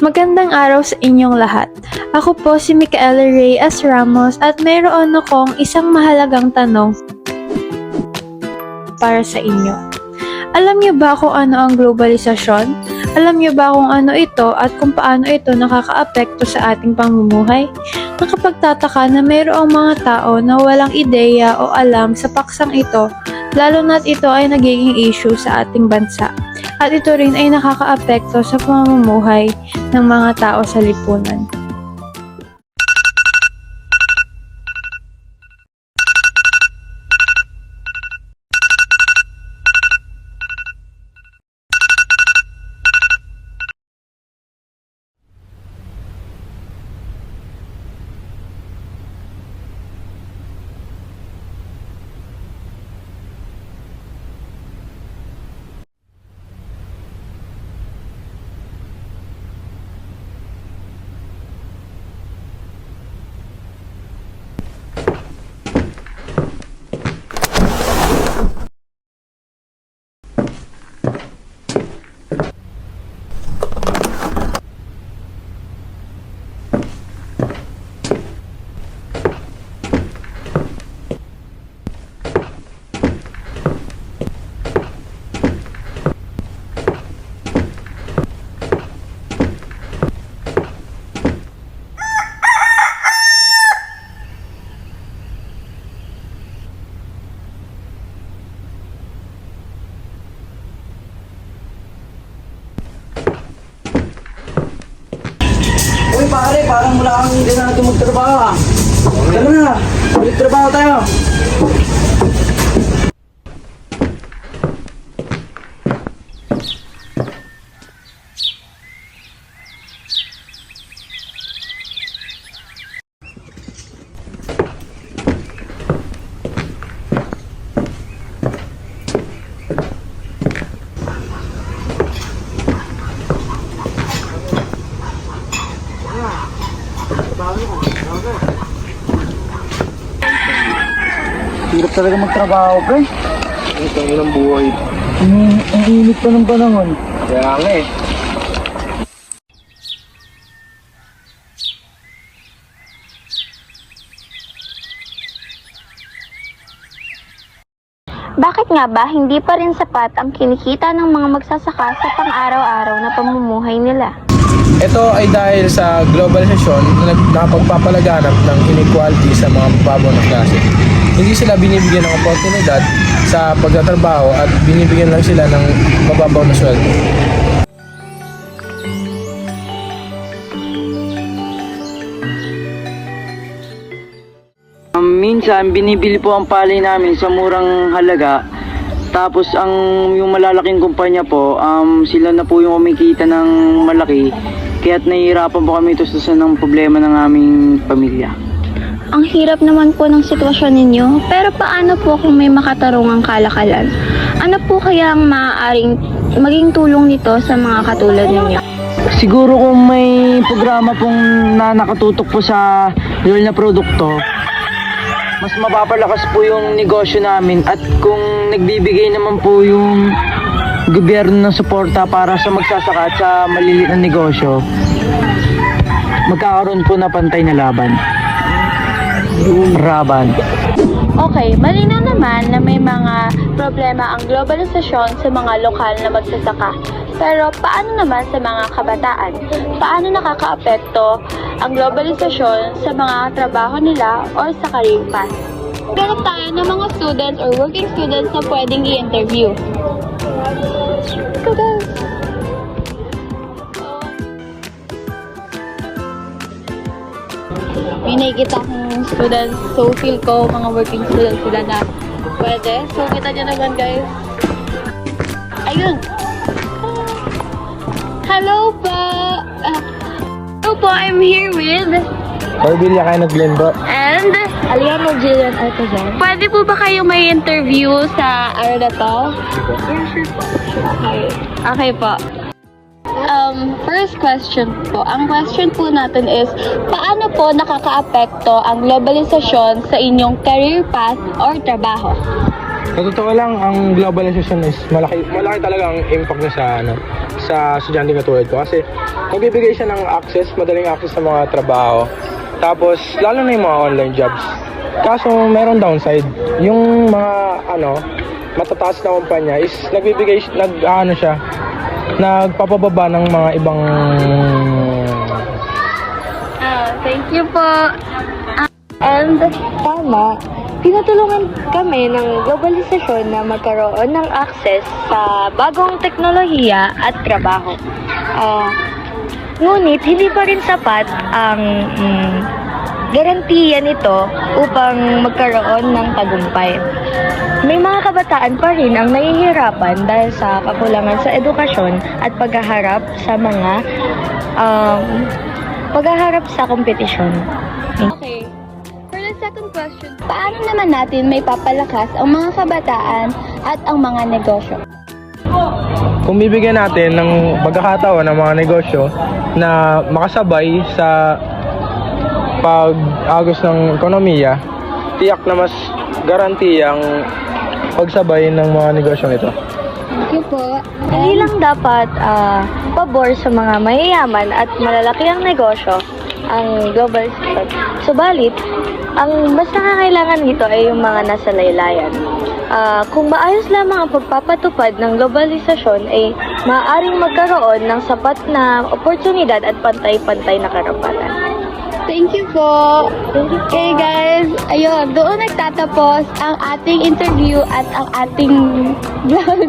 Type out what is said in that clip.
Magandang araw sa inyong lahat. Ako po si Micaela Reyes Ramos at mayroon akong isang mahalagang tanong para sa inyo. Alam niyo ba kung ano ang globalisasyon? Alam niyo ba kung ano ito at kung paano ito nakakaapekto sa ating pamumuhay? Nakapagtataka na mayroong mga tao na walang ideya o alam sa paksang ito, lalo na't ito ay nagiging issue sa ating bansa. At ito rin ay nakakaapekto sa pamumuhay ng mga tao sa lipunan. Uy pare, parang wala kang hindi na natin magtrabaho ah. Tara na, magtrabaho tayo. Hirap talaga magtrabaho, pre. Ito ang buhay. Ang init pa ng panahon. Kaya nga eh. Bakit nga ba hindi pa rin sapat ang kinikita ng mga magsasaka sa pang-araw-araw na pamumuhay nila? Ito ay dahil sa globalisasyon na nakapagpapalaganap ng inequality sa mga mababaw na klase. Hindi sila binibigyan ng oportunidad sa pagtatrabaho at binibigyan lang sila ng mababaw na sweldo. Minsan, binibili po ang palay namin sa murang halaga. Tapos, yung malalaking kumpanya po, sila na po yung kumikita ng malaki. Kaya't nahihirapan po kami tustusan ng problema ng aming pamilya. Ang hirap naman po ng sitwasyon ninyo, pero paano po kung may makatarungang kalakalan? Ano po kaya ang maaaring maging tulong nito sa mga katulad ninyo? Siguro kung may programa pong na nakatutok po sa local na produkto, mas mapapalakas po yung negosyo namin at kung nagbibigay naman po yung gobyerno ng suporta para sa magsasaka at sa maliliit na negosyo, magkakaroon po na pantay na laban. Okay, malinaw naman na may mga problema ang globalisasyon sa mga lokal na magsasaka. Pero paano naman sa mga kabataan? Paano nakakaapekto ang globalisasyon sa mga trabaho nila o sa career path? Ganap tayo ng mga students or working students na pwedeng i-interview. Go guys! May nakikita akong students, so feel ko mga working students sila na pwede. So kita nyo naman guys. Ayun! Hello po! Hello po, I'm here with... Corbilia kayo nag-blendo. And... Aliano Jillian Artazan. Pwede po ba kayo may interview sa araw na to? Okay po. First question po. Ang question po natin is, paano po nakakaapekto ang globalisasyon sa inyong career path or trabaho? Sa totoo lang, ang globalization is malaki talaga ang impact niya sa estudyante katulad ko. Kasi nagbibigay siya ng access, madaling access sa mga trabaho. Tapos, lalo na yung mga online jobs. Kaso, meron downside. Yung mga, matataas na kumpanya is nagpapababa ng mga ibang... Thank you po. And tama, tinutulungan kami ng globalisasyon na magkaroon ng access sa bagong teknolohiya at trabaho. Ngunit hindi pa rin sapat ang garantiya nito upang magkaroon ng tagumpay. May mga kabataan pa rin ang nahihirapan dahil sa kakulangan sa edukasyon at paghaharap sa kompetisyon. Okay. For the second question, paano naman natin may papalakas ang mga kabataan at ang mga negosyo? Kung bibigyan natin ng pagkakataon ng mga negosyo na makasabay sa pag-agos ng ekonomiya, tiyak na mas garantiya ang pagsabay ng mga negosyong ito. Thank you po. Hindi lang dapat pabor sa mga mayayaman at malalaki ang negosyo ang globalization. Subalit, ang mas nakakailangan nito ay yung mga nasa laylayan. Kung maayos lamang ang pagpapatupad ng globalisasyon ay maaaring magkaroon ng sapat na oportunidad at pantay-pantay na karapatan. Thank you po. Okay guys, ayun, doon nagtatapos ang ating interview at ang ating vlog.